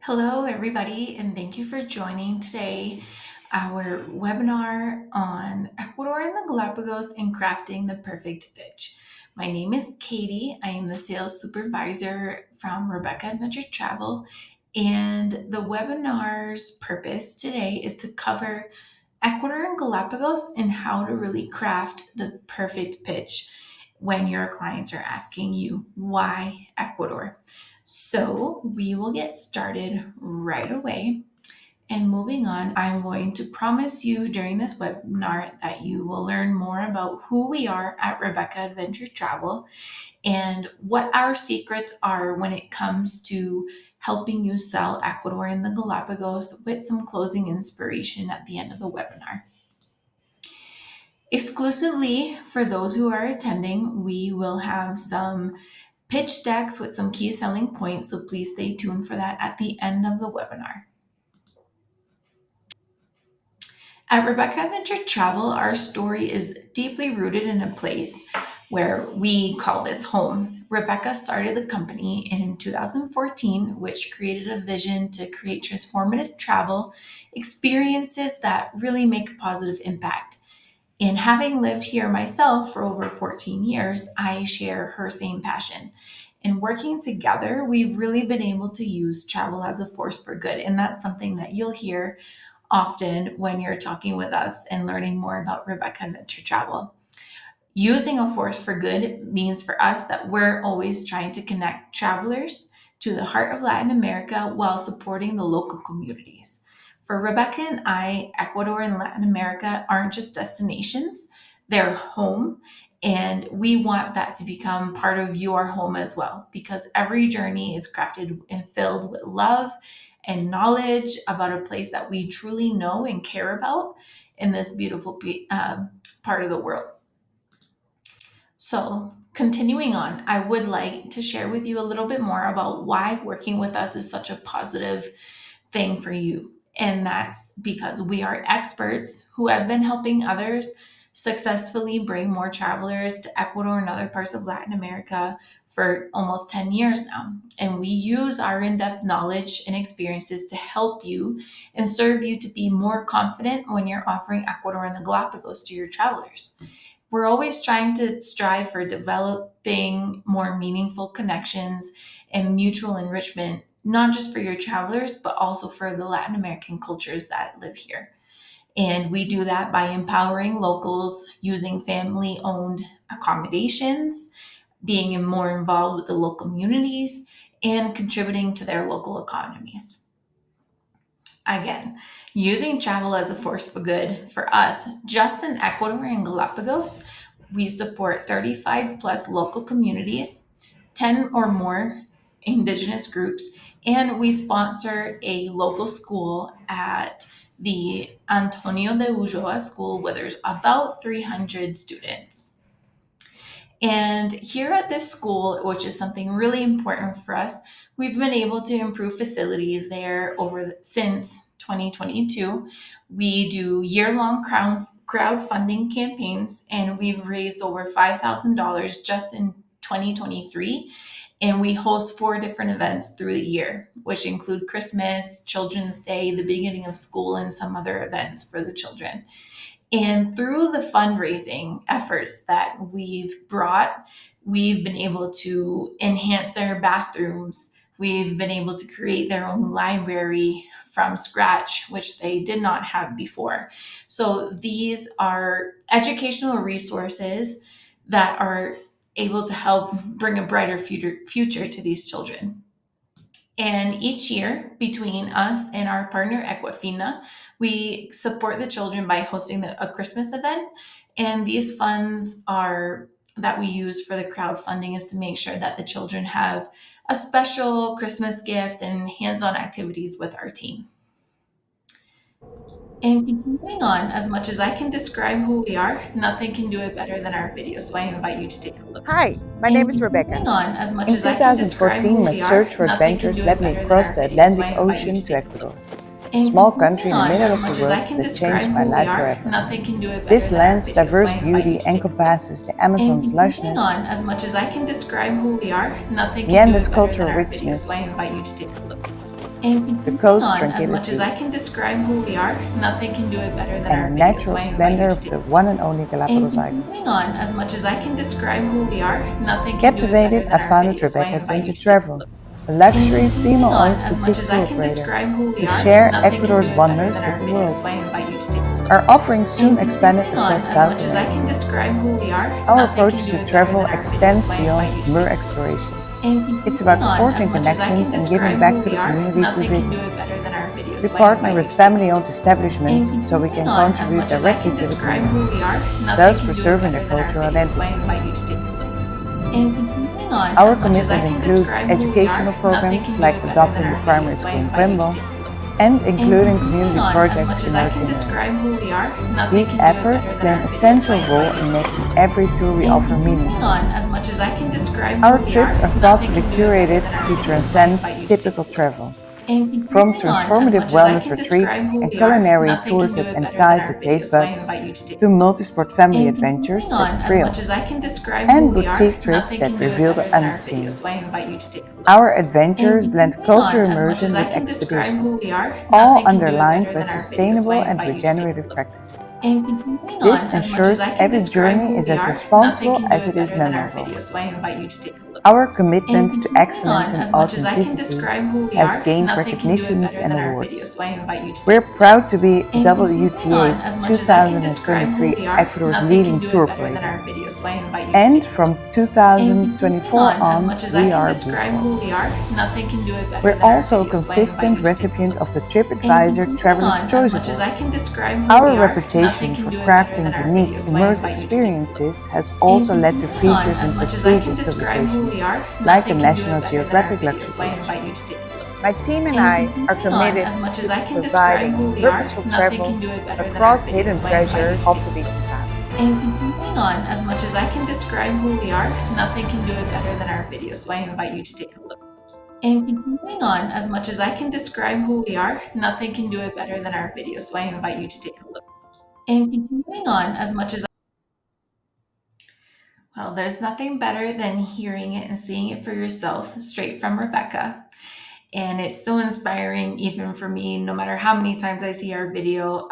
Hello, everybody, and thank you for joining today our webinar on Ecuador and the Galapagos and crafting the perfect pitch. My name is Katie. I am the sales supervisor from Rebecca Adventure Travel, and the webinar's purpose today is to cover Ecuador and Galapagos and how to really craft the perfect pitch when your clients are asking you, why Ecuador? So we will get started right away. And moving on, I'm going to promise you during this webinar that you will learn more about who we are at Rebecca Adventure Travel and what our secrets are when it comes to helping you sell Ecuador and the Galapagos with some closing inspiration at the end of the webinar. Exclusively for those who are attending, we will have some pitch decks with some key selling points, so please stay tuned for that at the end of the webinar. At Rebecca Adventure Travel, our story is deeply rooted in a place where we call this home. Rebecca started the company in 2014, which created a vision to create transformative travel experiences that really make a positive impact. And having lived here myself for over 14 years, I share her same passion. And working together, we've really been able to use travel as a force for good. And that's something that you'll hear often when you're talking with us and learning more about Rebecca Adventure Travel. Using a force for good means for us that we're always trying to connect travelers to the heart of Latin America while supporting the local communities. For Rebecca and I, Ecuador and Latin America aren't just destinations, they're home. And we want that to become part of your home as well, because every journey is crafted and filled with love and knowledge about a place that we truly know and care about in this beautiful part of the world. So, continuing on, I would like to share with you a little bit more about why working with us is such a positive thing for you. And that's because we are experts who have been helping others successfully bring more travelers to Ecuador and other parts of Latin America for almost 10 years now. And we use our in depth knowledge and experiences to help you and serve you to be more confident when you're offering Ecuador and the Galapagos to your travelers. We're always trying to strive for developing more meaningful connections and mutual enrichment, not just for your travelers, but also for the Latin American cultures that live here. And we do that by empowering locals, using family owned accommodations, being more involved with the local communities, and contributing to their local economies. Again, using travel as a force for good for us, just in Ecuador and Galapagos, we support 35 plus local communities, 10 or more indigenous groups, and we sponsor a local school at the Antonio de Ulloa School where there's about 300 students. And here at this school, which is something really important for us, we've been able to improve facilities there since 2022. We do year-long crowdfunding campaigns, and we've raised over $5,000 just in 2023. And we host 4 different events through the year, which include Christmas, Children's Day, the beginning of school, and some other events for the children. And through the fundraising efforts that we've brought, we've been able to enhance their bathrooms. We've been able to create their own library from scratch, which they did not have before. So these are educational resources that are able to help bring a brighter future to these children. And each year, between us and our partner Equafina, we support the children by hosting a Christmas event. And these funds are that we use for the crowdfunding is to make sure that the children have a special Christmas gift and hands-on activities with our team. And continuing on, as much as I can describe who we are, nothing can do it better than our video. So I invite you to take a look. Hi, my name And is Rebecca. continuing on, as much In as I can describe 2014, who my we are, search for nothing can adventures do led it me better than across our the video. So I Atlantic invite you Ocean to to take a look. Ecuador. a And small country continuing in the on, middle as of the much as I world can that changed describe my who we life are, forever. nothing can do it better This than our land's video. So diverse I invite you beauty to take a look. encompasses the And Amazon's continuing lushness, on, as much as I can describe who we are, nothing the can do Andes' it better than cultural our video. So I richness, invite you to take a look. And the continuing coast's on, as much as tranquility, I can describe who we are, nothing can do it better than and the our video. So natural I invite you splendor to of take the a look. one and only And Galapagos Islands. continuing on, as much as I can describe who we are, nothing can do it better Captivated, than I our founded video. So I Rebecca to invite enter you to take a travel, look. a And luxury continuing on, female-owned as much boutique as I tour can operator, describe who we to are, share nothing can do Ecuador's it better wonders than with our the video. world. So I invite you to take a look. Our offerings soon And expanded continuing on, across as South much as I can America. describe who we are, Our nothing can approach do to it better travel than our video. extends So I invite beyond you to mere take a look. exploration. And It's continuing about on, as forging much as I can connections and giving describe back who to we the are, communities we nothing can visit. do it better than our video. We So I partner invite you with to take a look. family-owned And establishments so we continuing can on, as contribute much as I directly can to the describe who we communities, are, nothing thus can do it preserving better their than our cultural video. So I identity. invite you to take a look. And continuing on, Our as much as I commitment can includes describe who we are, educational nothing programs can do like it better than adopting the our video. primary So I school in invite you to Quembo take a look. and And including continuing community on, as projects much as in I our can describe itineraries. who we are, nothing These can do it efforts better than play an our video. So I essential role invite you in to take a making look. every tour we And offer continuing meaningful. on, as much as I can describe Our who we are, trips are nothing thoughtfully can do it better curated than our to video. So I transcend invite you to take typical a look. travel. And From continuing on, as transformative much as I wellness can describe retreats who and we are, culinary nothing can tours do that it better than entice our the video. taste So I buds, invite you to take to a look. multi-sport family And continuing adventures that on, as thrill, much as I can describe who and we are, boutique trips nothing that can do it reveal the better than our video. unseen. So I invite you to take a look. Our And adventures blend continuing on, cultural as much as immersion I with can describe who we expeditions, are, all nothing can do it underlined better by than our video. So I sustainable and invite you to take a regenerative look. practices. And continuing This on, as much as ensures I can every describe journey who is we as are, nothing responsible can do as it it is better than our memorable. video. So I invite you to take a look. Our And commitment to continuing excellence on, and as much as I can authenticity describe who we has are, gained nothing can do it recognitions better and than our video. awards. So I invite you to take We're a look. proud to be And continuing on, WTA's as much as I can describe who 2023 we are, Ecuador's nothing can leading do it tour better than operator. our video. So I invite you to And take a look. from And continuing 2024 on, as on, much as I we can are B describe Corp. who we are, nothing can do it better We're than our also a video. So I invite consistent you to take a recipient look. of the And TripAdvisor continuing Traveler's on, as Choice much as Award. I can describe who Our we are, nothing reputation can for do it better than crafting our unique, video. So I immersive invite you to take a look. experiences has And also led to continuing on, features as in much as I can prestigious describe who we publications, are, like the nothing can do National it better than our Geographic video. Luxury So I page. invite you to take a look. My team and And I are continuing on, committed as much as to I can describe providing who we are, purposeful nothing travel can do it better than our across video. hidden So I invite you treasures to off take the a look. beaten path. And continuing on, as much as I can describe who we are, nothing can do it better than our video. So I invite you to take a look. And continuing on, as much as I can describe who we are, nothing can do it better than our video. So I invite you to take a look. And continuing on, as much as well, there's nothing better than hearing it and seeing it for yourself straight from Rebecca. And it's so inspiring, even for me, no matter how many times I see our video,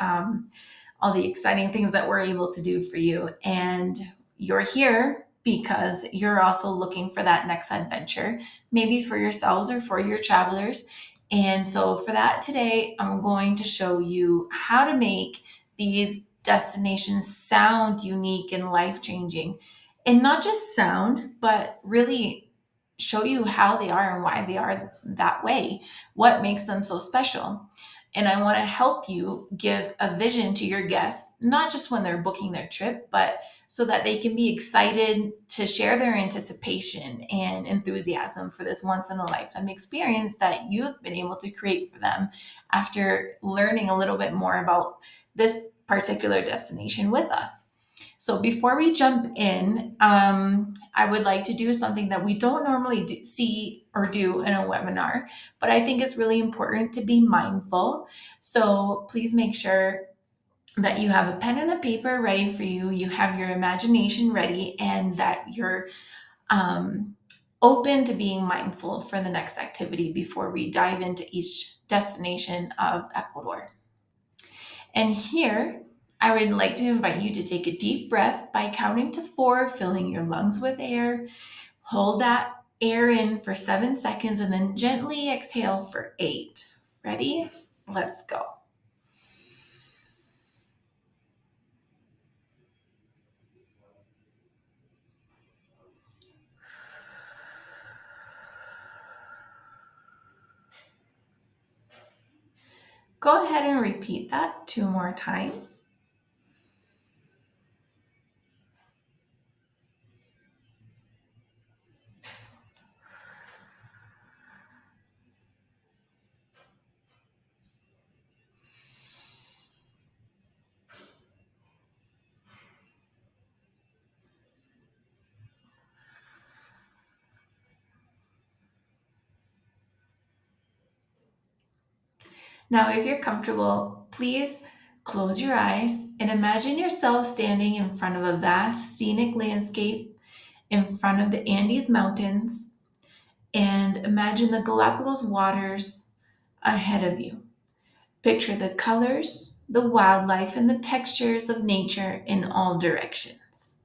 all the exciting things that we're able to do for you. And you're here because you're also looking for that next adventure, maybe for yourselves or for your travelers. And so, for that today, I'm going to show you how to make these destinations sound unique and life changing. And not just sound, but really show you how they are and why they are that way, what makes them so special. And I want to help you give a vision to your guests, not just when they're booking their trip, but so that they can be excited to share their anticipation and enthusiasm for this once in a lifetime experience that you've been able to create for them after learning a little bit more about this particular destination with us. So before we jump in, I would like to do something that we don't normally see or do in a webinar, but I think it's really important to be mindful. So please make sure that you have a pen and a paper ready for you, you have your imagination ready, and that you're um, open to being mindful for the next activity before we dive into each destination of Ecuador. And here, I would like to invite you to take a deep breath by counting to four, filling your lungs with air. Hold that air in for 7 seconds and then gently exhale for 8. Ready? Let's go. Go ahead and repeat that 2 more times. Now, if you're comfortable, please close your eyes and imagine yourself standing in front of a vast scenic landscape in front of the Andes Mountains, and imagine the Galapagos waters ahead of you. Picture the colors, the wildlife, and the textures of nature in all directions.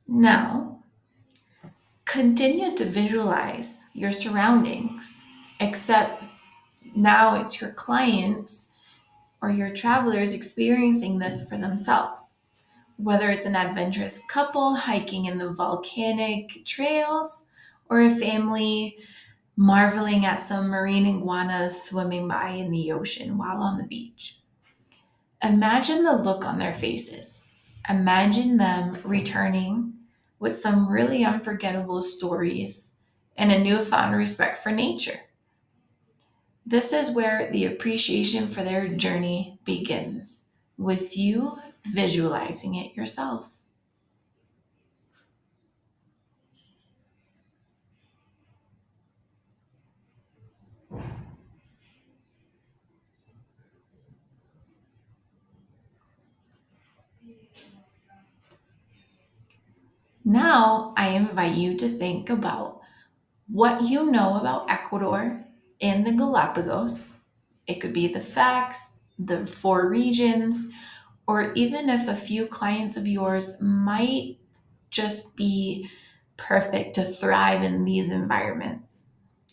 Now, continue to visualize your surroundings, except now it's your clients or your travelers experiencing this for themselves. Whether it's an adventurous couple hiking in the volcanic trails or a family marveling at some marine iguanas swimming by in the ocean while on the beach. Imagine the look on their faces. Imagine them returning with some really unforgettable stories and a newfound respect for nature. This is where the appreciation for their journey begins, with you visualizing it yourself. Now, I invite you to think about what you know about Ecuador and the Galapagos. It could be the facts, the four regions, or even if a few clients of yours might just be perfect to thrive in these environments.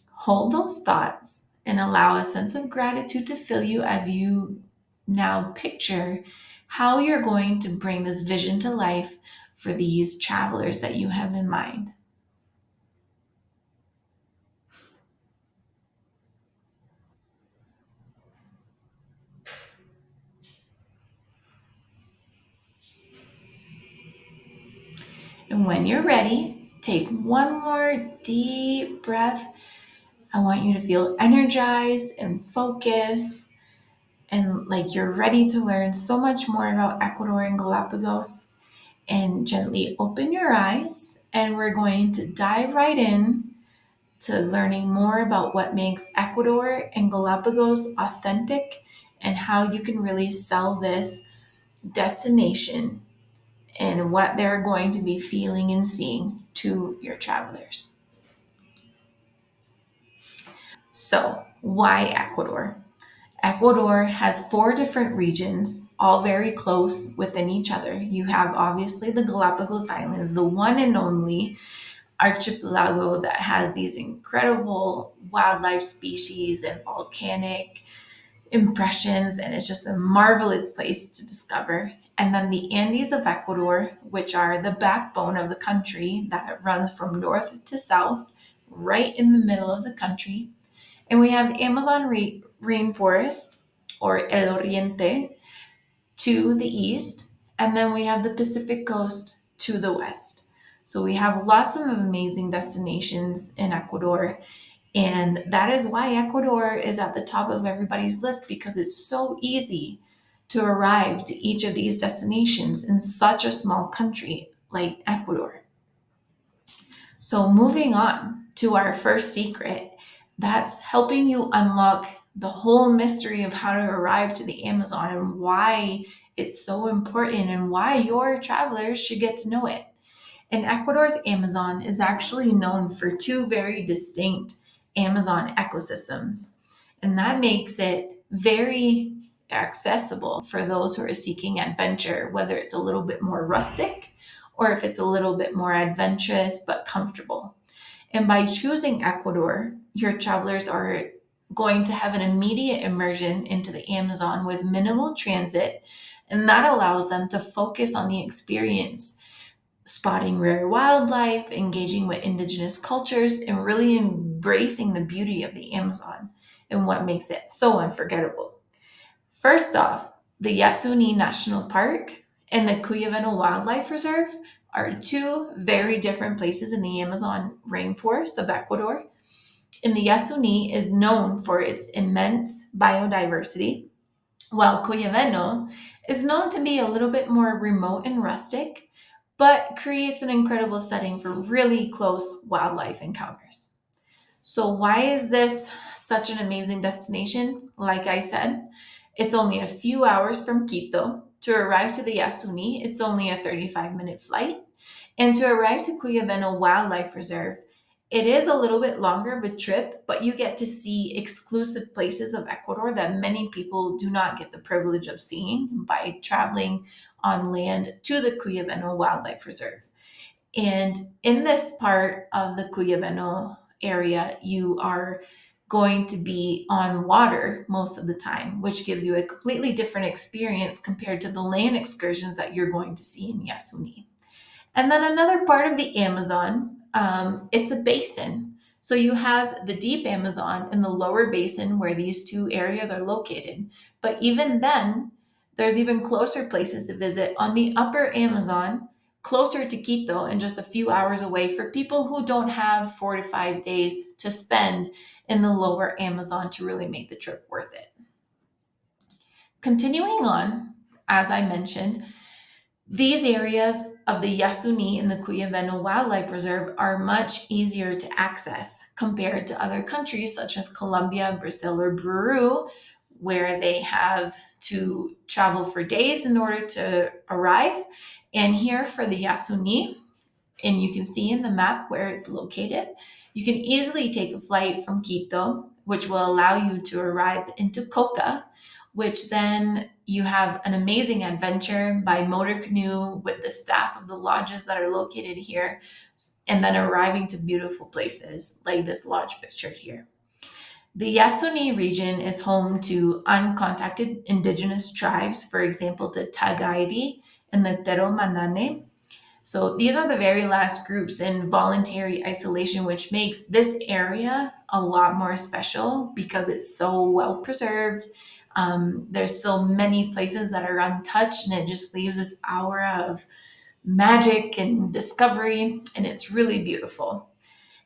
Hold those thoughts and allow a sense of gratitude to fill you as you now picture how you're going to bring this vision to life for these travelers that you have in mind. And when you're ready, take one more deep breath. I want you to feel energized and focused and like you're ready to learn so much more about Ecuador and Galapagos. And gently open your eyes, and we're going to dive right in to learning more about what makes Ecuador and Galapagos authentic and how you can really sell this destination and what they're going to be feeling and seeing to your travelers. So, why Ecuador? Ecuador has four different regions, all very close within each other. You have obviously the Galapagos Islands, the one and only archipelago that has these incredible wildlife species and volcanic impressions, and it's just a marvelous place to discover. And then the Andes of Ecuador, which are the backbone of the country that runs from north to south, right in the middle of the country. And we have Amazon rainforest, or El Oriente, to the east, and then we have the Pacific coast to the west. So we have lots of amazing destinations in Ecuador, and that is why Ecuador is at the top of everybody's list because it's so easy to arrive to each of these destinations in such a small country like Ecuador. So, moving on to our first secret, that's helping you unlock the whole mystery of how to arrive to the Amazon and why it's so important and why your travelers should get to know it. And Ecuador's Amazon is actually known for two very distinct Amazon ecosystems. And that makes it very accessible for those who are seeking adventure, whether it's a little bit more rustic or if it's a little bit more adventurous but comfortable. And by choosing Ecuador, your travelers are going to have an immediate immersion into the Amazon with minimal transit, and that allows them to focus on the experience, spotting rare wildlife, engaging with indigenous cultures, and really embracing the beauty of the Amazon and what makes it so unforgettable. First off, the Yasuni National Park and the Cuyabeno Wildlife Reserve are two very different places in the Amazon rainforest of Ecuador. And the Yasuni is known for its immense biodiversity, while Cuyabeno is known to be a little bit more remote and rustic, but creates an incredible setting for really close wildlife encounters. So, why is this such an amazing destination? Like I said, it's only a few hours from Quito. To arrive to the Yasuni, it's only a 35-minute flight. And to arrive to Cuyabeno Wildlife Reserve, it is a little bit longer of a trip, but you get to see exclusive places of Ecuador that many people do not get the privilege of seeing by traveling on land to the Cuyabeno Wildlife Reserve. And in this part of the Cuyabeno area, you are going to be on water most of the time, which gives you a completely different experience compared to the land excursions that you're going to see in Yasuni. And then another part of the Amazon, it's a basin. So you have the deep Amazon and the lower basin where these two areas are located. But even then, there's even closer places to visit on the upper Amazon, closer to Quito and just a few hours away for people who don't have 4 to 5 days to spend in the lower Amazon to really make the trip worth it. Continuing on, as I mentioned, these areas of the Yasuni and the Cuyabeno Wildlife Reserve are much easier to access compared to other countries such as Colombia, Brazil, or Peru, where they have to travel for days in order to arrive. And here for the Yasuni, and you can see in the map where it's located, you can easily take a flight from Quito, which will allow you to arrive into Coca, which then you have an amazing adventure by motor canoe with the staff of the lodges that are located here, and then arriving to beautiful places like this lodge pictured here. The Yasuni region is home to uncontacted indigenous tribes, for example, the Tagairi and the Tero Manane. So these are the very last groups in voluntary isolation, which makes this area a lot more special because it's so well preserved. There's still many places that are untouched, and it just leaves this aura of magic and discovery, and it's really beautiful.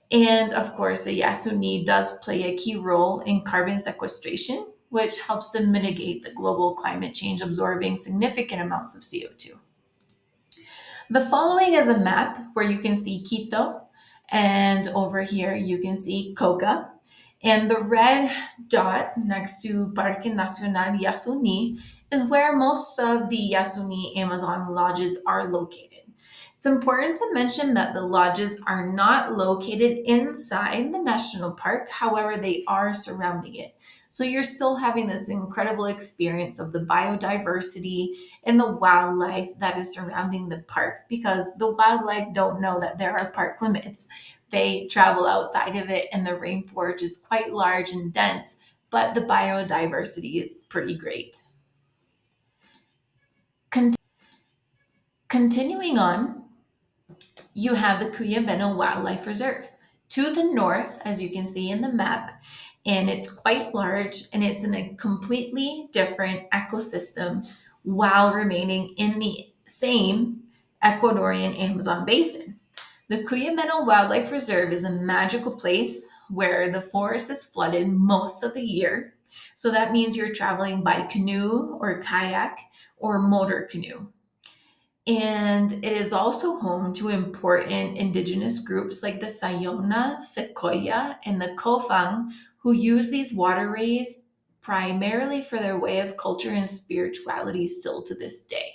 And of course, the Yasuni does play a key role in carbon sequestration, which helps to mitigate the global climate change, absorbing significant amounts of CO2. The following is a map where you can see Quito, and over here you can see Coca. And the red dot next to Parque Nacional Yasuni is where most of the Yasuni Amazon lodges are located. It's important to mention that the lodges are not located inside the national park, however, they are surrounding it. So you're still having this incredible experience of the biodiversity and the wildlife that is surrounding the park because the wildlife don't know that there are park limits. They travel outside of it, and the rainforest is quite large and dense, but the biodiversity is pretty great. Con- Continuing on, you have the Cuyabeno Wildlife Reserve. To the north, as you can see in the map, and it's quite large and it's in a completely different ecosystem while remaining in the same Ecuadorian Amazon basin. The Cuyameno Wildlife Reserve is a magical place where the forest is flooded most of the year. So that means you're traveling by canoe or kayak or motor canoe. And it is also home to important indigenous groups like the Sayona, Sequoia, and the Kofang, who use these waterways primarily for their way of culture and spirituality still to this day.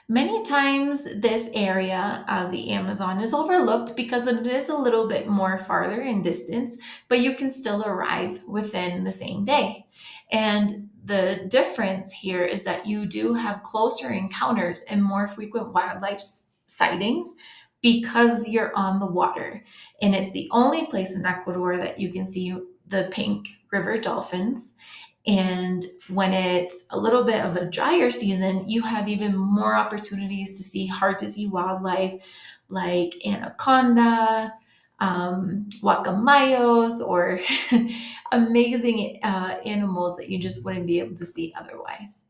Many times, this area of the Amazon is overlooked because it is a little bit more farther in distance, but you can still arrive within the same day. And the difference here is that you do have closer encounters and more frequent wildlife sightings because you're on the water. And it's the only place in Ecuador that you can see the pink river dolphins. And when it's a little bit of a drier season, you have even more opportunities to see hard to see wildlife like anaconda, guacamayos, or amazing animals that you just wouldn't be able to see otherwise.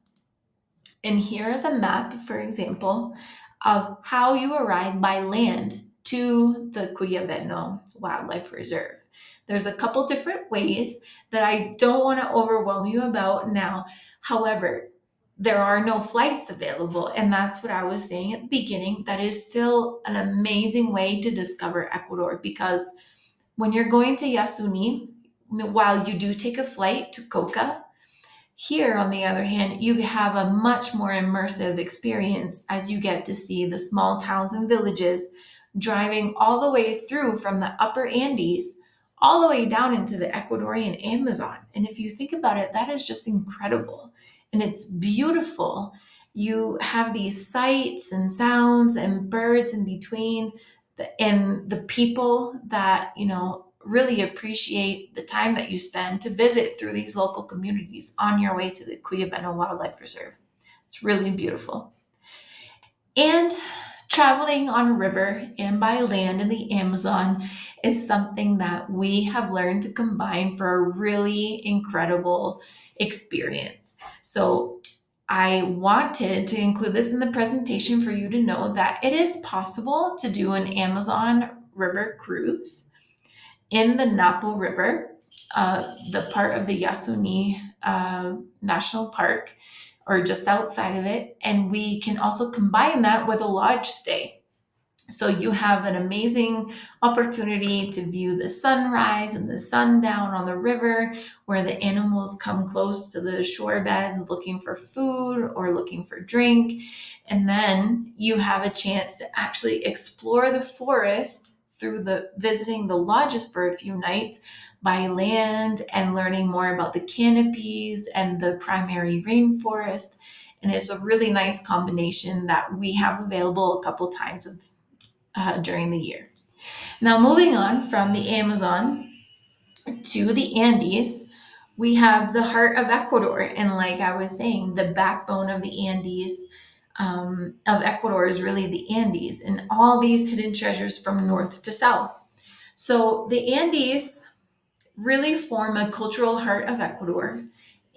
And here is a map, for example, of how you arrive by land to the Cuyabeno Wildlife Reserve. There's a couple different ways that I don't want to overwhelm you about now. However, there are no flights available. And that's what I was saying at the beginning. That is still an amazing way to discover Ecuador, because when you're going to Yasuni, while you do take a flight to Coca, here, on the other hand, you have a much more immersive experience as you get to see the small towns and villages, driving all the way through from the upper Andes all the way down into the Ecuadorian Amazon. And if you think about it, that is just incredible. And it's beautiful. You have these sights and sounds and birds in between, and the people that, really appreciate the time that you spend to visit through these local communities on your way to the Cuyabeno Wildlife Reserve. It's really beautiful. And traveling on river and by land in the Amazon is something that we have learned to combine for a really incredible experience. So I wanted to include this in the presentation for you to know that it is possible to do an Amazon river cruise in the Napo River, the part of the Yasuni National Park, or just outside of it. And we can also combine that with a lodge stay. So you have an amazing opportunity to view the sunrise and the sundown on the river, where the animals come close to the shore beds looking for food or looking for drink. And then you have a chance to actually explore the forest through the visiting the lodges for a few nights by land and learning more about the canopies and the primary rainforest. And it's a really nice combination that we have available a couple times during the year. Now, moving on from the Amazon to the Andes, we have the heart of Ecuador. And like I was saying, the backbone of the Andes, of Ecuador, is really the Andes and all these hidden treasures from north to south. So the Andes really form a cultural heart of Ecuador.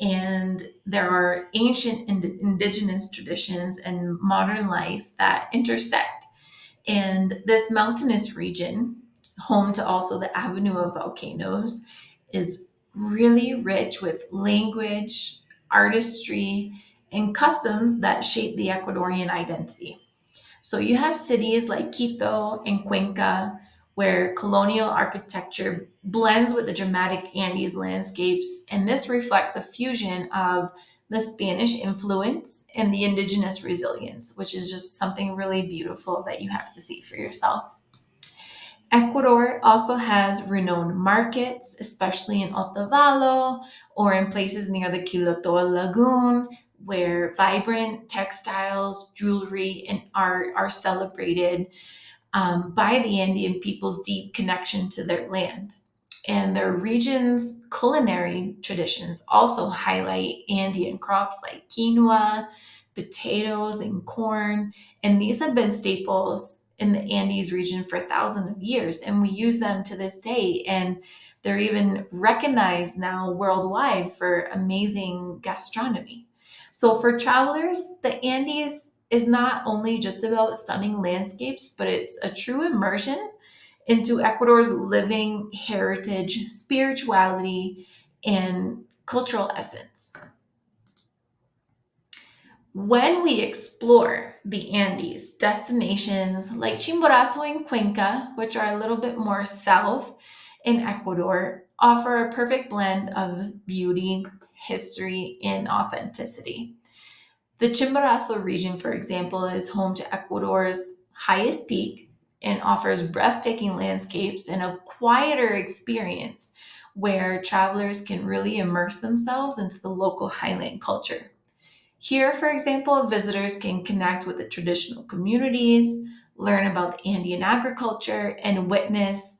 And there are ancient indigenous traditions and modern life that intersect. And this mountainous region, home to also the Avenue of Volcanoes, is really rich with language, artistry, and customs that shape the Ecuadorian identity. So you have cities like Quito and Cuenca, where colonial architecture blends with the dramatic Andes landscapes, and this reflects a fusion of the Spanish influence and the indigenous resilience, which is just something really beautiful that you have to see for yourself. Ecuador also has renowned markets, especially in Otavalo or in places near the Quilotoa Lagoon, where vibrant textiles, jewelry, and art are celebrated by the Andean people's deep connection to their land. And their region's culinary traditions also highlight Andean crops like quinoa, potatoes, and corn. And these have been staples in the Andes region for thousands of years, and we use them to this day. And they're even recognized now worldwide for amazing gastronomy. So, for travelers, the Andes is not only just about stunning landscapes, but it's a true immersion into Ecuador's living heritage, spirituality, and cultural essence. When we explore the Andes, destinations like Chimborazo and Cuenca, which are a little bit more south in Ecuador, offer a perfect blend of beauty, history, and authenticity. The Chimborazo region, for example, is home to Ecuador's highest peak and offers breathtaking landscapes and a quieter experience where travelers can really immerse themselves into the local highland culture. Here, for example, visitors can connect with the traditional communities, learn about the Andean agriculture, and witness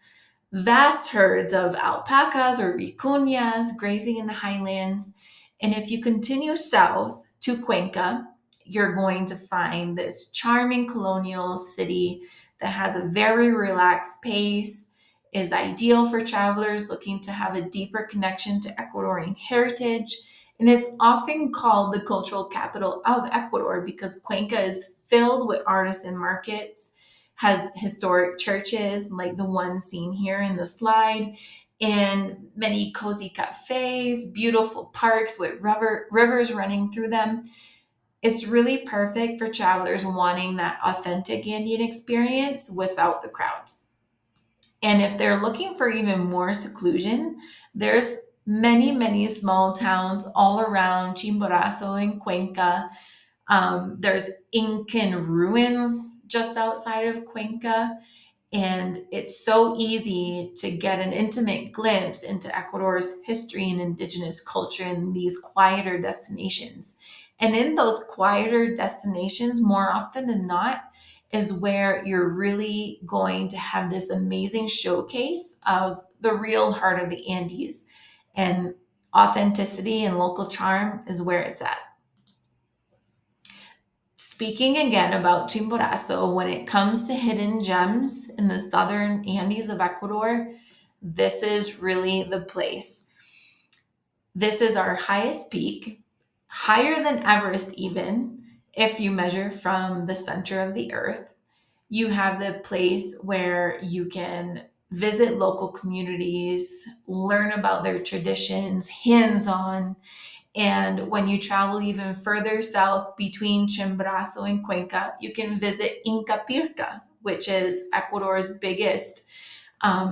vast herds of alpacas or vicuñas grazing in the highlands. And if you continue south to Cuenca, you're going to find this charming colonial city that has a very relaxed pace, is ideal for travelers looking to have a deeper connection to Ecuadorian heritage, and is often called the cultural capital of Ecuador because Cuenca is filled with artisan markets, has historic churches like the one seen here in the slide, and many cozy cafes, beautiful parks with rivers running through them. It's really perfect for travelers wanting that authentic Andean experience without the crowds. And if they're looking for even more seclusion, there's many small towns all around Chimborazo and Cuenca. There's Incan ruins just outside of Cuenca. And it's so easy to get an intimate glimpse into Ecuador's history and indigenous culture in these quieter destinations. And in those quieter destinations, more often than not, is where you're really going to have this amazing showcase of the real heart of the Andes. And authenticity and local charm is where it's at. Speaking again about Chimborazo, when it comes to hidden gems in the southern Andes of Ecuador, this is really the place. This is our highest peak, higher than Everest, even if you measure from the center of the earth. You have the place where you can visit local communities, learn about their traditions, hands on, and when you travel even further south between Chimborazo and Cuenca, you can visit Inca Pirca, which is Ecuador's biggest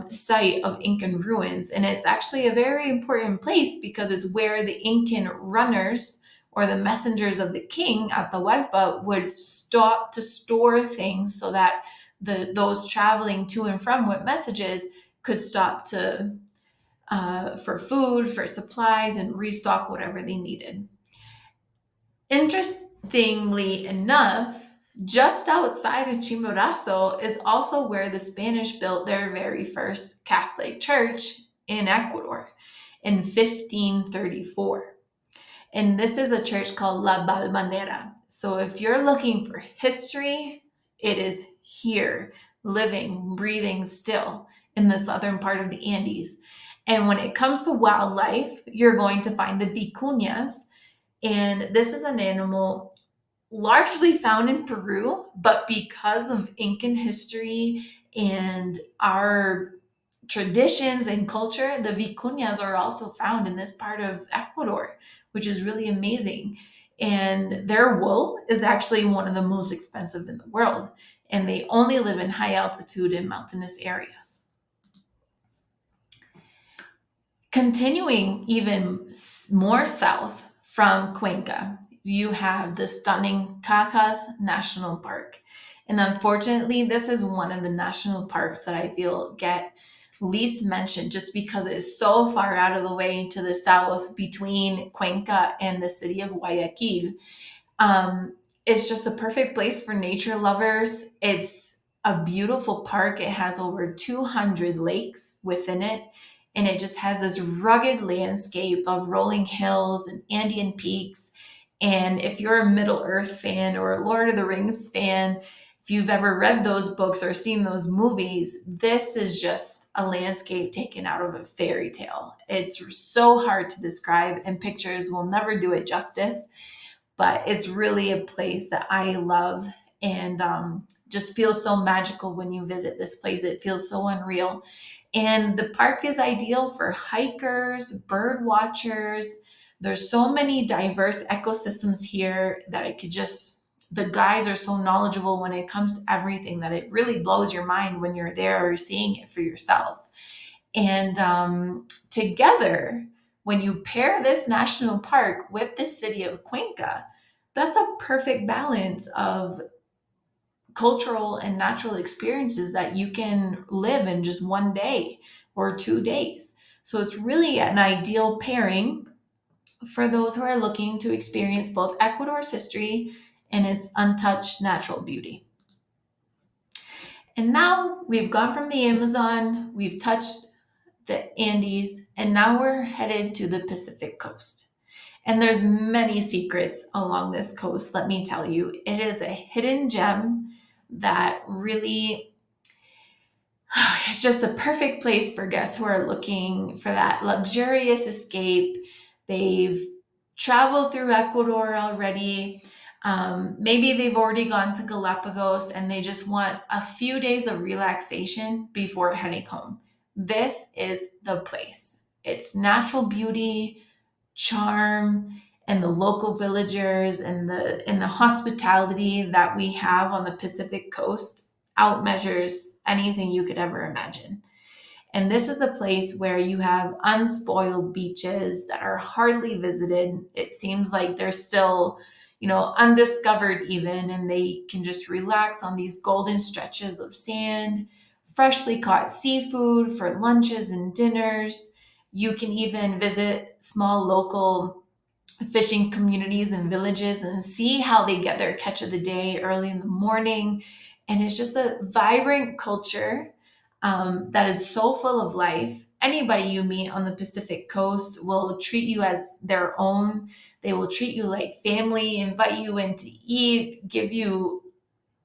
site of Incan ruins. And it's actually a very important place because it's where the Incan runners or the messengers of the king at the Atahualpa would stop to store things so that those traveling to and from with messages could stop to for food, for supplies, and restock whatever they needed. Interestingly enough, just outside of Chimborazo is also where the Spanish built their very first Catholic church in Ecuador in 1534. And this is a church called La Balvanera. So if you're looking for history, it is here, living, breathing still in the southern part of the Andes. And when it comes to wildlife, you're going to find the vicuñas. And this is an animal largely found in Peru, but because of Incan history and our traditions and culture, the vicuñas are also found in this part of Ecuador, which is really amazing. And their wool is actually one of the most expensive in the world. And they only live in high altitude and mountainous areas. Continuing even more south from Cuenca, you have the stunning Cacas National Park. And unfortunately, this is one of the national parks that I feel get least mentioned just because it is so far out of the way to the south between Cuenca and the city of Guayaquil. Um, it's just a perfect place for nature lovers. It's a beautiful park. It has over 200 lakes within it, and it just has this rugged landscape of rolling hills and Andean peaks. And if you're a Middle Earth fan or a Lord of the Rings fan, if you've ever read those books or seen those movies, this is just a landscape taken out of a fairy tale. It's so hard to describe, and pictures will never do it justice, but it's really a place that I love and just feels so magical when you visit this place. It feels so unreal. And the park is ideal for hikers, bird watchers. There's so many diverse ecosystems here that I could just, the guides are so knowledgeable when it comes to everything that it really blows your mind when you're there or seeing it for yourself. And together, when you pair this national park with the city of Cuenca, that's a perfect balance of cultural and natural experiences that you can live in just one day or 2 days. So it's really an ideal pairing for those who are looking to experience both Ecuador's history and its untouched natural beauty. And now we've gone from the Amazon, we've touched the Andes, and now we're headed to the Pacific coast. And there's many secrets along this coast, let me tell you. It is a hidden gem that really it's just a perfect place for guests who are looking for that luxurious escape. They've traveled through Ecuador already. Maybe they've already gone to Galapagos and they just want a few days of relaxation before heading home. This is the place. It's natural beauty, charm, and the local villagers and the hospitality that we have on the Pacific coast outmeasures anything you could ever imagine. And this is a place where you have unspoiled beaches that are hardly visited. It seems like they're still, undiscovered even, and they can just relax on these golden stretches of sand, freshly caught seafood for lunches and dinners. You can even visit small local fishing communities and villages and see how they get their catch of the day early in the morning. And it's just a vibrant culture that is so full of life. Anybody you meet on the Pacific coast will treat you as their own. They will treat you like family, invite you in to eat, give you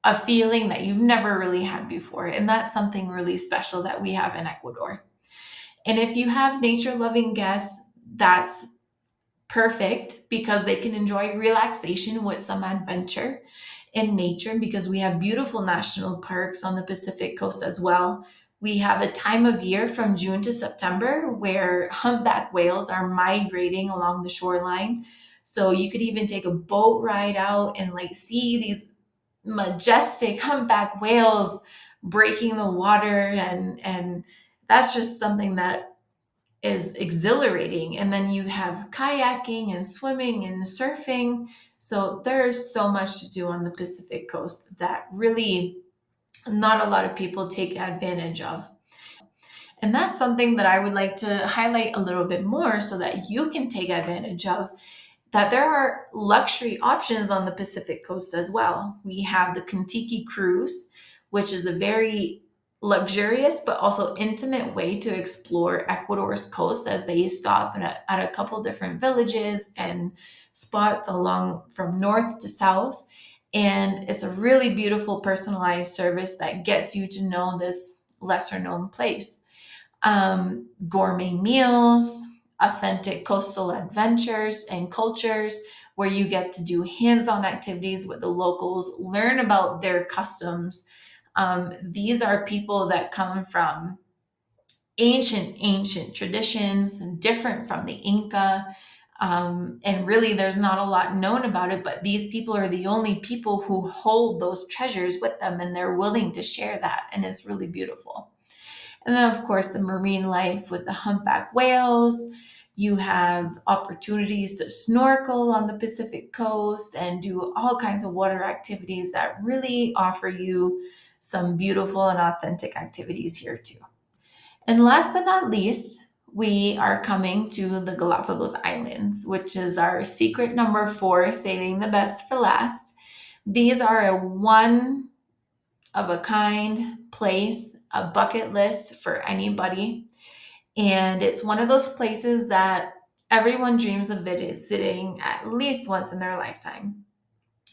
a feeling that you've never really had before. And that's something really special that we have in Ecuador. And if you have nature loving guests, that's perfect because they can enjoy relaxation with some adventure in nature because we have beautiful national parks on the Pacific coast as well. We have a time of year from June to September where humpback whales are migrating along the shoreline. So you could even take a boat ride out and like see these majestic humpback whales breaking the water, and that's just something that is exhilarating. And then you have kayaking and swimming and surfing. So there's so much to do on the Pacific coast that really not a lot of people take advantage of. And that's something that I would like to highlight a little bit more so that you can take advantage of, that there are luxury options on the Pacific coast as well. We have the Contiki cruise, which is a very luxurious but also intimate way to explore Ecuador's coast as they stop at a couple different villages and spots along from north to south. And it's a really beautiful personalized service that gets you to know this lesser known place. Gourmet meals, authentic coastal adventures and cultures where you get to do hands on activities with the locals, learn about their customs. These are people that come from ancient traditions, different from the Inca. And really, there's not a lot known about it, but these people are the only people who hold those treasures with them and they're willing to share that. And it's really beautiful. And then, of course, the marine life with the humpback whales. You have opportunities to snorkel on the Pacific coast and do all kinds of water activities that really offer you some beautiful and authentic activities here, too. And last but not least, we are coming to the Galapagos Islands, which is our secret number four, saving the best for last. These are a one of a kind place, a bucket list for anybody. And it's one of those places that everyone dreams of visiting at least once in their lifetime.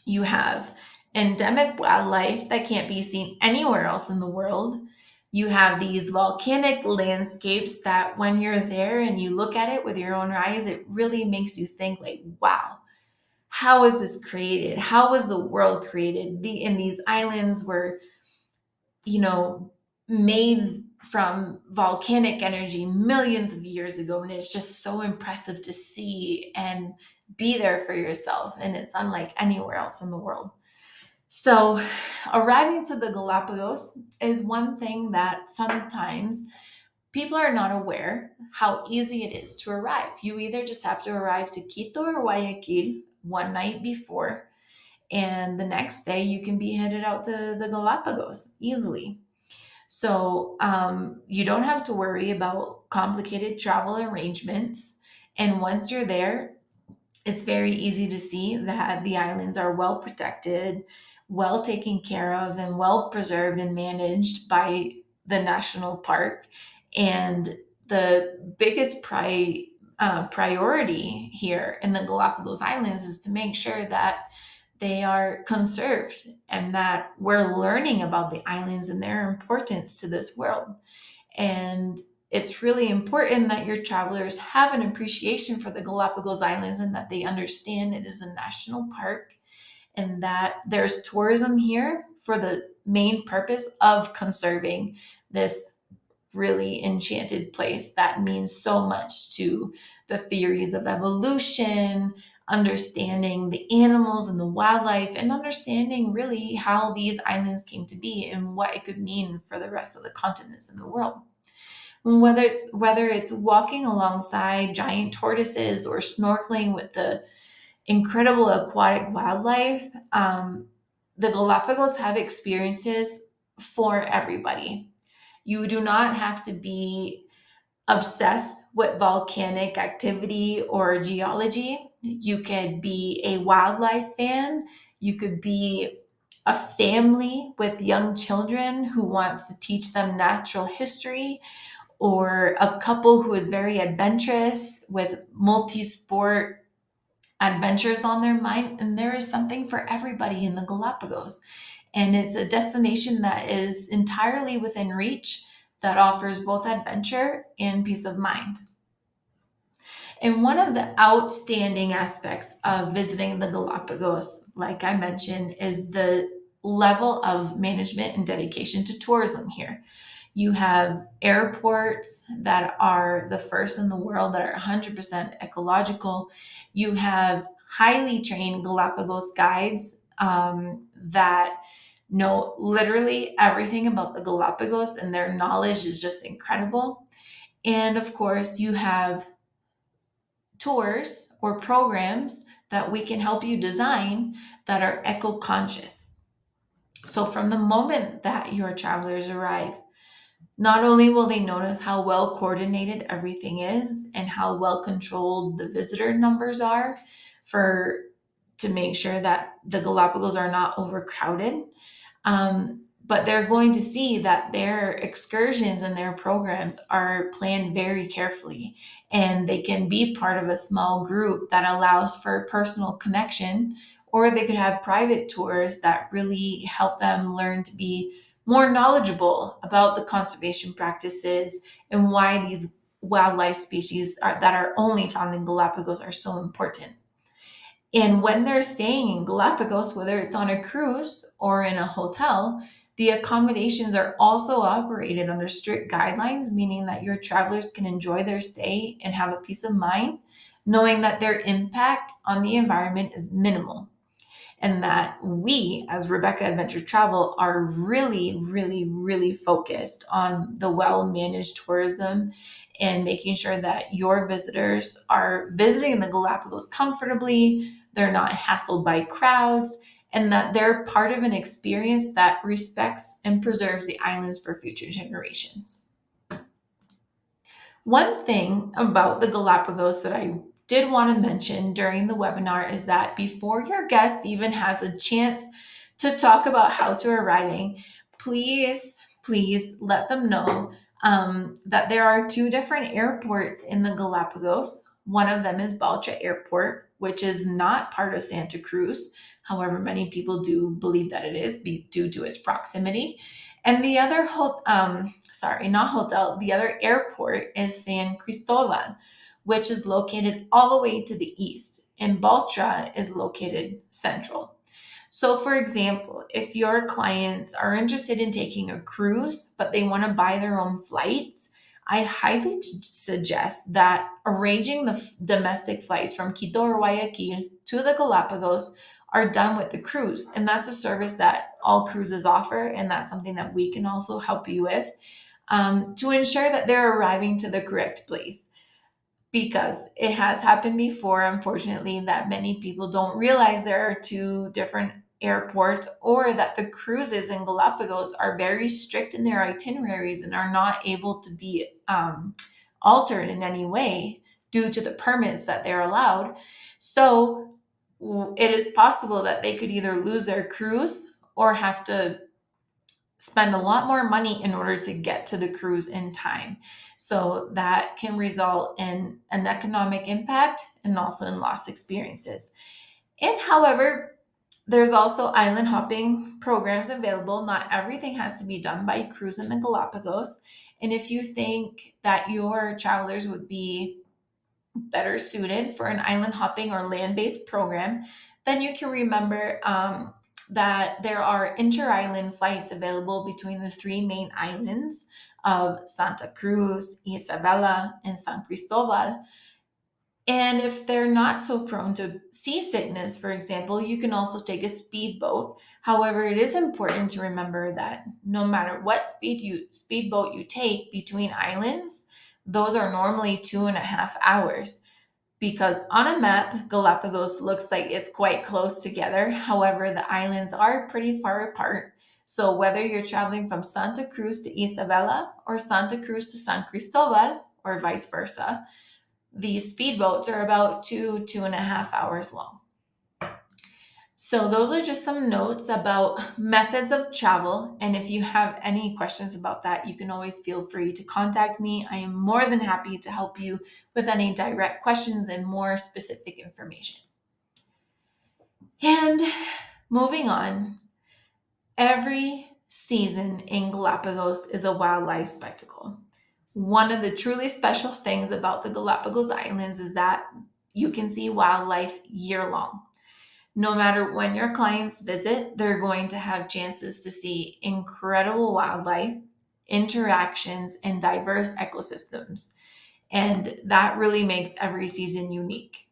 You have endemic wildlife that can't be seen anywhere else in the world. You have these volcanic landscapes that when you're there and you look at it with your own eyes, it really makes you think like, wow, how is this created? How was the world created? In these islands were, you know, made from volcanic energy millions of years ago. And it's just so impressive to see and be there for yourself. And it's unlike anywhere else in the world. So, arriving to the Galapagos is one thing that sometimes people are not aware how easy it is to arrive. You either just have to arrive to Quito or Guayaquil one night before, and the next day you can be headed out to the Galapagos easily. So you don't have to worry about complicated travel arrangements. And once you're there, it's very easy to see that the islands are well protected, well taken care of, and well preserved and managed by the national park. And the biggest priority here in the Galapagos Islands is to make sure that they are conserved and that we're learning about the islands and their importance to this world. And it's really important that your travelers have an appreciation for the Galapagos Islands and that they understand it is a national park and that there's tourism here for the main purpose of conserving this really enchanted place that means so much to the theories of evolution, understanding the animals and the wildlife, and understanding really how these islands came to be and what it could mean for the rest of the continents in the world. Whether it's walking alongside giant tortoises or snorkeling with the incredible aquatic wildlife, the Galapagos have experiences for everybody. You do not have to be obsessed with volcanic activity or geology. You could be a wildlife fan. You could be a family with young children who wants to teach them natural history, or a couple who is very adventurous with multi sport adventures on their mind. And there is something for everybody in the Galapagos. And it's a destination that is entirely within reach, that offers both adventure and peace of mind. And one of the outstanding aspects of visiting the Galapagos, like I mentioned, is the level of management and dedication to tourism here. You have airports that are the first in the world that are 100% ecological. You have highly trained Galapagos guides that know literally everything about the Galapagos, and their knowledge is just incredible. And of course, you have tours or programs that we can help you design that are eco conscious. So, from the moment that your travelers arrive, not only will they notice how well coordinated everything is and how well controlled the visitor numbers are for to make sure that the Galapagos are not overcrowded, but they're going to see that their excursions and their programs are planned very carefully, and they can be part of a small group that allows for personal connection, or they could have private tours that really help them learn to be more knowledgeable about the conservation practices and why these wildlife species that are only found in Galapagos are so important. And when they're staying in Galapagos, whether it's on a cruise or in a hotel, the accommodations are also operated under strict guidelines, meaning that your travelers can enjoy their stay and have a peace of mind, knowing that their impact on the environment is minimal, and that we, as Rebecca Adventure Travel, are really, really, really focused on the well managed tourism and making sure that your visitors are visiting the Galapagos comfortably, they're not hassled by crowds, and that they're part of an experience that respects and preserves the islands for future generations. One thing about the Galapagos that I did want to mention during the webinar is that before your guest even has a chance to talk about how to arriving, please let them know that there are two different airports in the Galapagos. One of them is Balcha Airport, which is not part of Santa Cruz. However, many people do believe that it is due to its proximity. And the other, sorry, not hotel, the other airport is San Cristobal, which is located all the way to the east, and Baltra is located central. So, for example, if your clients are interested in taking a cruise, but they want to buy their own flights, I highly suggest that arranging the domestic flights from Quito or Guayaquil to the Galapagos are done with the cruise. And that's a service that all cruises offer. And that's something that we can also help you with, to ensure that they're arriving to the correct place. Because it has happened before, unfortunately, that many people don't realize there are two different airports, or that the cruises in Galapagos are very strict in their itineraries and are not able to be altered in any way due to the permits that they're allowed. So it is possible that they could either lose their cruise or have to spend a lot more money in order to get to the cruise in time. So that can result in an economic impact and also in lost experiences. And however, there's also island hopping programs available. Not everything has to be done by cruise in the Galapagos. And if you think that your travelers would be better suited for an island hopping or land based program, then you can remember that there are inter island flights available between the three main islands of Santa Cruz, Isabela, and San Cristobal. And if they're not so prone to seasickness, for example, you can also take a speedboat. However, it is important to remember that no matter what speedboat you take between islands, those are normally 2.5 hours, because on a map, Galapagos looks like it's quite close together. However, the islands are pretty far apart. So whether you're traveling from Santa Cruz to Isabela or Santa Cruz to San Cristobal or vice versa, these speedboats are about 2.5 hours long. So those are just some notes about methods of travel. And if you have any questions about that, you can always feel free to contact me. I am more than happy to help you with any direct questions and more specific information. And moving on, every season in Galapagos is a wildlife spectacle. One of the truly special things about the Galapagos Islands is that you can see wildlife year long. No matter when your clients visit, they're going to have chances to see incredible wildlife, interactions, and diverse ecosystems. And that really makes every season unique.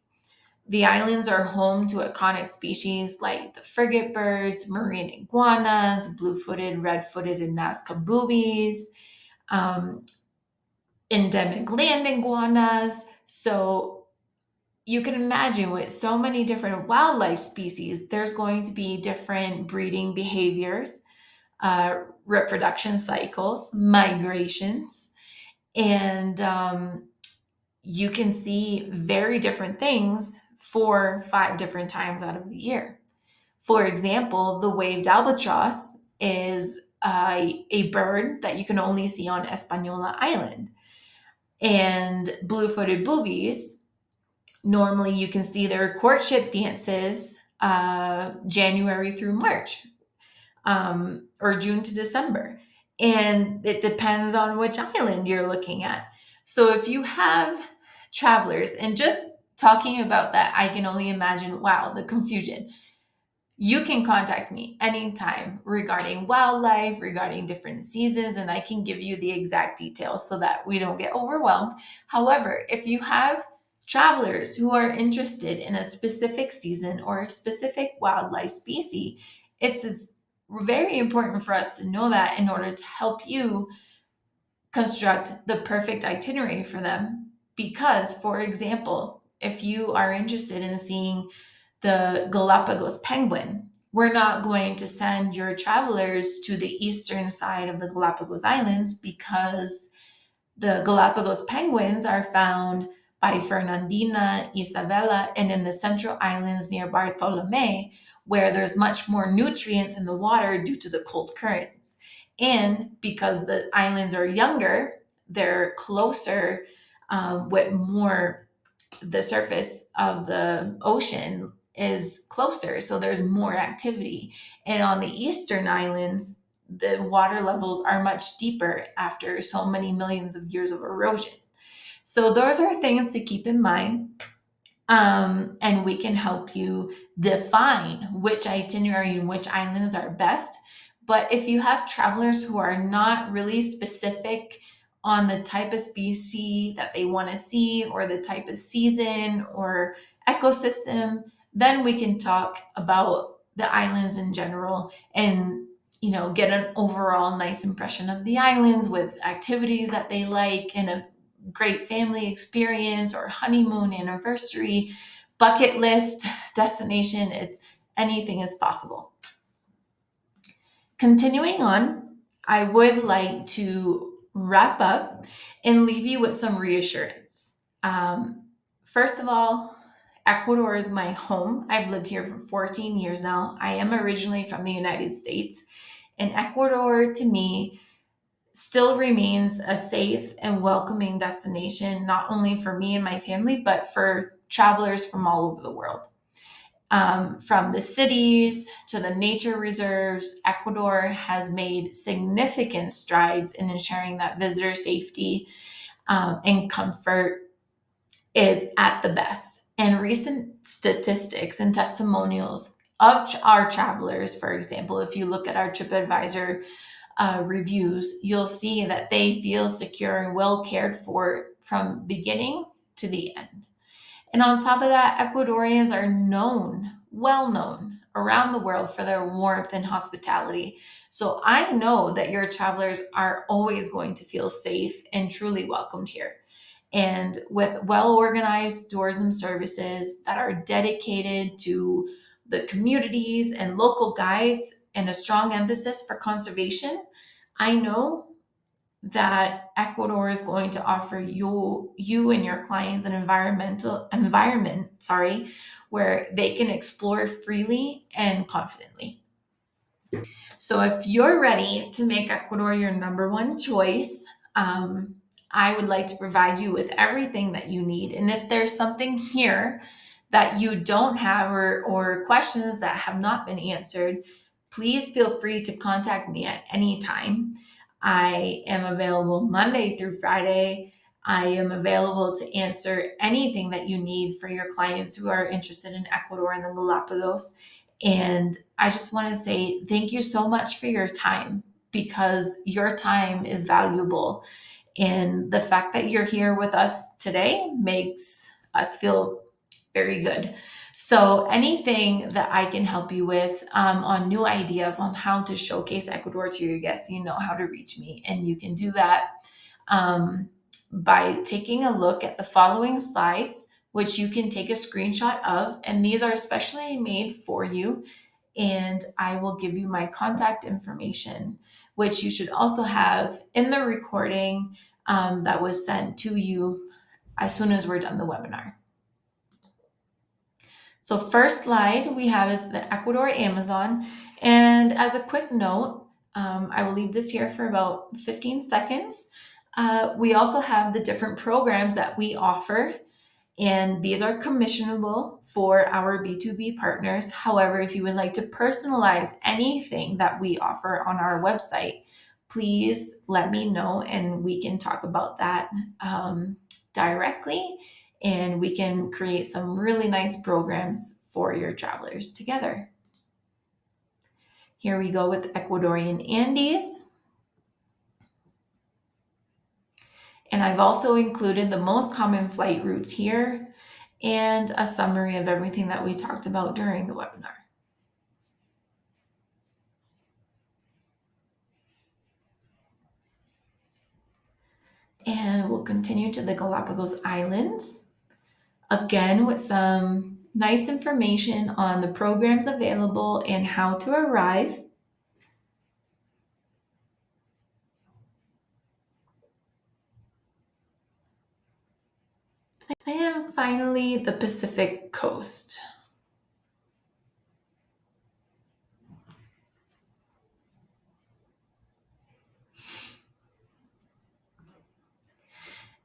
The islands are home to iconic species like the frigate birds, marine iguanas, blue-footed, red-footed, and Nazca boobies, um, endemic land iguanas. So you can imagine with so many different wildlife species, there's going to be different breeding behaviors, reproduction cycles, migrations, and you can see very different things 4, 5 different times out of the year. For example, the waved albatross is a bird that you can only see on Española Island. And blue-footed boobies, normally you can see their courtship dances January through March, or June to December. And it depends on which island you're looking at. So if you have travelers, and just talking about that, I can only imagine, wow, the confusion. You can contact me anytime regarding wildlife, regarding different seasons, and I can give you the exact details so that we don't get overwhelmed. However, if you have travelers who are interested in a specific season or a specific wildlife species, it's very important for us to know that in order to help you construct the perfect itinerary for them. Because, for example, if you are interested in seeing the Galapagos penguin, we're not going to send your travelers to the eastern side of the Galapagos Islands, because the Galapagos penguins are found by Fernandina, Isabela, and in the central islands near Bartolome, where there's much more nutrients in the water due to the cold currents. And because the islands are younger, they're closer, with more, the surface of the ocean is closer, so there's more activity. And on the eastern islands, the water levels are much deeper after so many millions of years of erosion. So those are things to keep in mind. And we can help you define which itinerary and which islands are best. But if you have travelers who are not really specific on the type of species that they want to see, or the type of season or ecosystem, then we can talk about the islands in general, and get an overall nice impression of the islands with activities that they like, and a great family experience or honeymoon, anniversary, bucket list, destination. It's anything is possible. Continuing on, I would like to wrap up and leave you with some reassurance. First of all, Ecuador is my home. I've lived here for 14 years now. I am originally from the United States, and Ecuador to me still remains a safe and welcoming destination, not only for me and my family, but for travelers from all over the world. From the cities to the nature reserves, Ecuador has made significant strides in ensuring that visitor safety, and comfort is at the best. And recent statistics and testimonials of our travelers, for example, if you look at our TripAdvisor reviews, you'll see that they feel secure and well cared for from beginning to the end. And on top of that, Ecuadorians are known, well known around the world for their warmth and hospitality. So I know that your travelers are always going to feel safe and truly welcomed here. And with well organized tourism services that are dedicated to the communities and local guides and a strong emphasis for conservation, I know that Ecuador is going to offer you and your clients an environmental environment, where they can explore freely and confidently. So if you're ready to make Ecuador your number one choice, I would like to provide you with everything that you need. And if there's something here that you don't have, or questions that have not been answered, please feel free to contact me at any time. I am available Monday through Friday. I am available to answer anything that you need for your clients who are interested in Ecuador and the Galapagos. And I just want to say thank you so much for your time, because your time is valuable. And the fact that you're here with us today makes us feel very good. So, anything that I can help you with on new ideas on how to showcase Ecuador to your guests, you know how to reach me. And you can do that um, by taking a look at the following slides, which you can take a screenshot of. And these are specially made for you. And I will give you my contact information, which you should also have in the recording that was sent to you as soon as we're done the webinar. So first slide we have is the Ecuador Amazon. And as a quick note, I will leave this here for about 15 seconds. We also have the different programs that we offer, and these are commissionable for our B2B partners. However, if you would like to personalize anything that we offer on our website, please let me know and we can talk about that directly, and we can create some really nice programs for your travelers together. Here we go with Ecuadorian Andes. And I've also included the most common flight routes here and a summary of everything that we talked about during the webinar. And we'll continue to the Galapagos Islands, again with some nice information on the programs available and how to arrive. And finally, the Pacific Coast.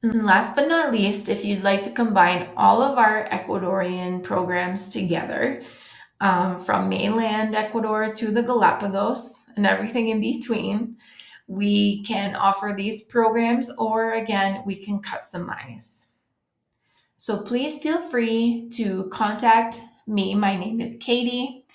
And last but not least, if you'd like to combine all of our Ecuadorian programs together, from mainland Ecuador to the Galapagos and everything in between, we can offer these programs, or again, we can customize. So please feel free to contact me. My name is Katie,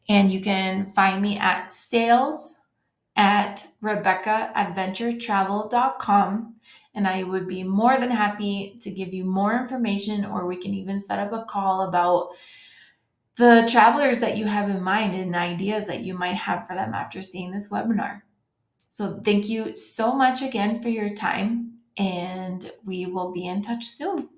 and you can find me at sales@rebeccaadventuretravel.com. And I would be more than happy to give you more information, or we can even set up a call about the travelers that you have in mind and ideas that you might have for them after seeing this webinar. So thank you so much again for your time, and we will be in touch soon.